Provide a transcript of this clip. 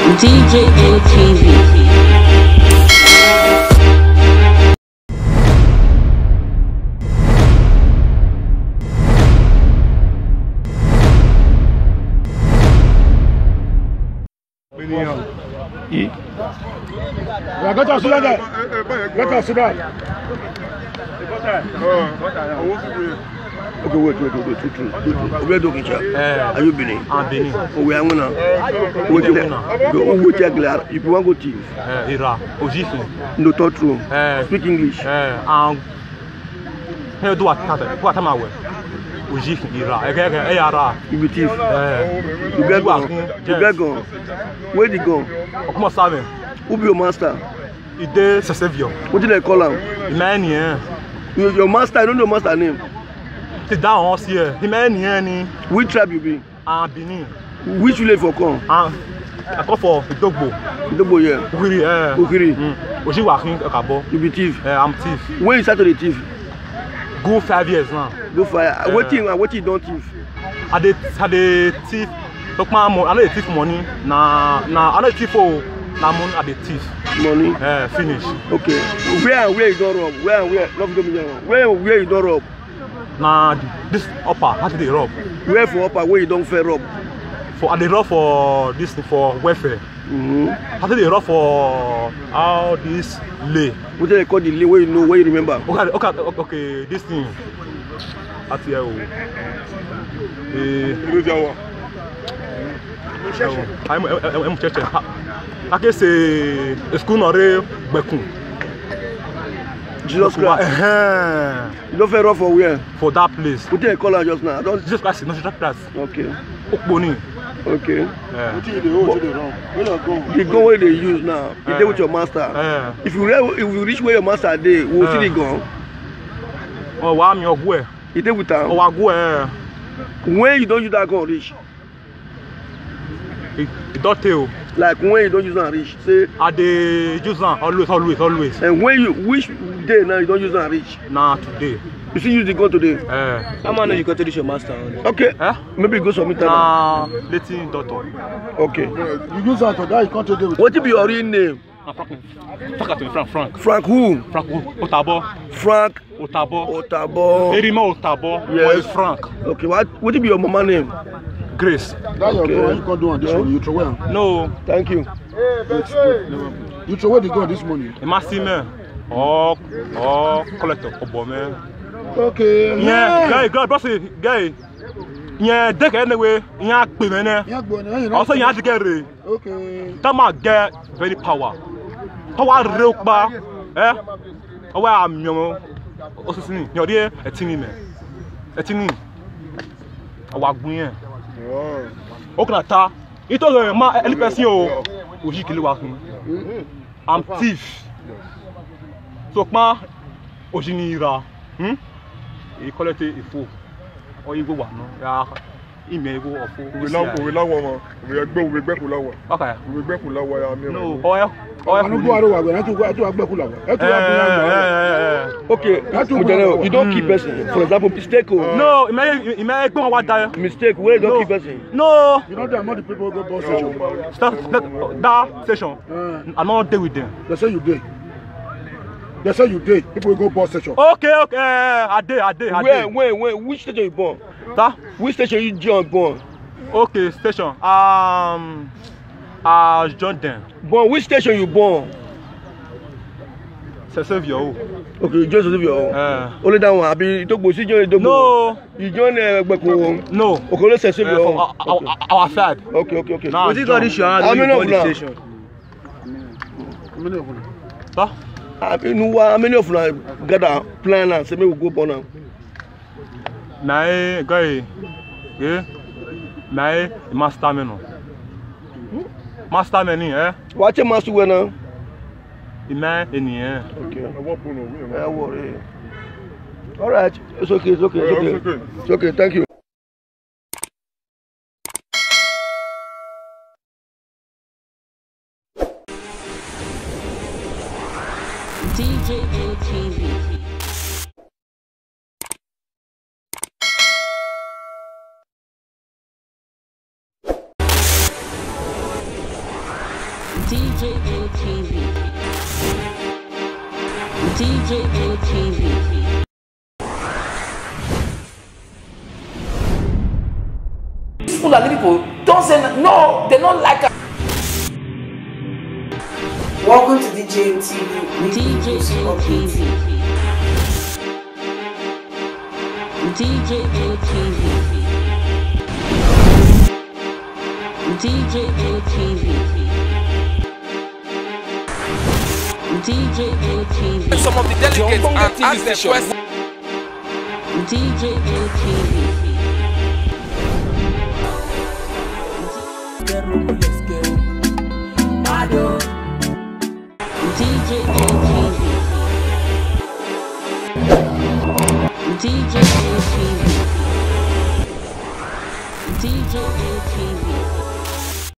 DJ ATV. Go to Sudan. Go to Sudan. Okay, wait. Where do you go? Are you Benin? I'm Benin. We are gonna. If you want to go to Ira, Ojifin. no talk true. Speak English. Here do what am I with? Ojifin, Ira. Ira. You be thief. You get gone. You get gone. Where did you go? Come on, Simon. Who be your master? He did Sesevio. What did they call him? Imani. Your master, I don't know your master name. Sit down, us here. Imani. Which tribe you be? I'm Benin. Which village for come? I come for Idogbo. Idogbo, yeah. Ukiri. Ojiwakin, Ekabo. You be thief? I'm thief. When you started the thief? Go 5 years now. Go 5 years. What you don't thief? I did thief. Look, I don't thief money. I don't thief for money. I did thief. Money? Finish. Okay. Where you don't rob? Where you don't rob? Nah, this upper, how did they rob? Where for upper, where you don't fair rob? For they rob for this for welfare. How did they rob for all this lay? What do they call the lay? Where you know, where you remember? Okay, this thing. At here. I'm church. I can say a school or Bekun. Jesus Christ. You don't fair rob for where? For that place. What do they call her just now? Jesus Christ is not that place. Okay. Okboni. Okay. The gun where they use now, you dey with your master. If you reach where your master dey, we will see the gun. Oh, why am you go? You dey with her. Oh, I go. When you don't use that gun reach? It don't tell. Like when you don't use that reach, say. I dey use that always. And when you which day now you don't use that reach? Nah, today. You still use the gun today? How many you got to reach your master? Okay. Maybe you go submit that. Nah, letting doctor. Okay. You use that to die, you can't take it. What be your real name? Frank. Frank who? Frank Otabo. Frank Otabo. Erima Otabo. Yes. Frank. Okay. What be your mama name? Grace. That your gun, you can't do on this one. You throw away. No. Thank you. You throw away the gun this morning. Massime. Oh, collector. Obome. Okay. Yeah, guy. Yeah, deck anyway. Yeah, also, you have to get ready. Okay. Tama get very power. Power real bar. Oh, I'm young. Also, see, you're there. A teeny man. A teeny. A wagwin. Okay, ta. You told her, ma, any person who you kill you. I'm thief. So, ma, Ojinira. You call it a fool. Or you go one, no? Email or fool. We love one. We are going back to Lawa. Okay. We back to Lawa. No, Okay, you don't keep person. For example, mistake. No, it may go what die. Mistake, where you don't keep person. No. You know, there are not the people who go bus station. That station. I'm not there with them. They say you did. They say you did. People will go bus station. Okay. I did. Where? Which station you born? That? Which station you join born? Okay, station. Join them. Born, which station you born? Sesevio. Okay, you join Sesevio. Only that one. I be talk about you join Idogbo. No. You join Beku. No. Okay, only Sesevio. Our side. Okay. Now, was it got this your how many of station? How many of them? Huh? How many of them gather plan and say we will go born now? My guy. Yeah. My master menu. Master menu, Watch your master when now. Okay. Don't worry. All right. It's okay. Thank you. DJ ATV. DJ ATV. DJ ATV. Fulani people don't say no, they don't like us. Welcome to DJ TV. DJ ATV. DJ ATV. DJ ATV. DJ ATV. Some of the delegates and ask them questions. DJ ATV. DJ ATV. DJ ATV. DJ ATV.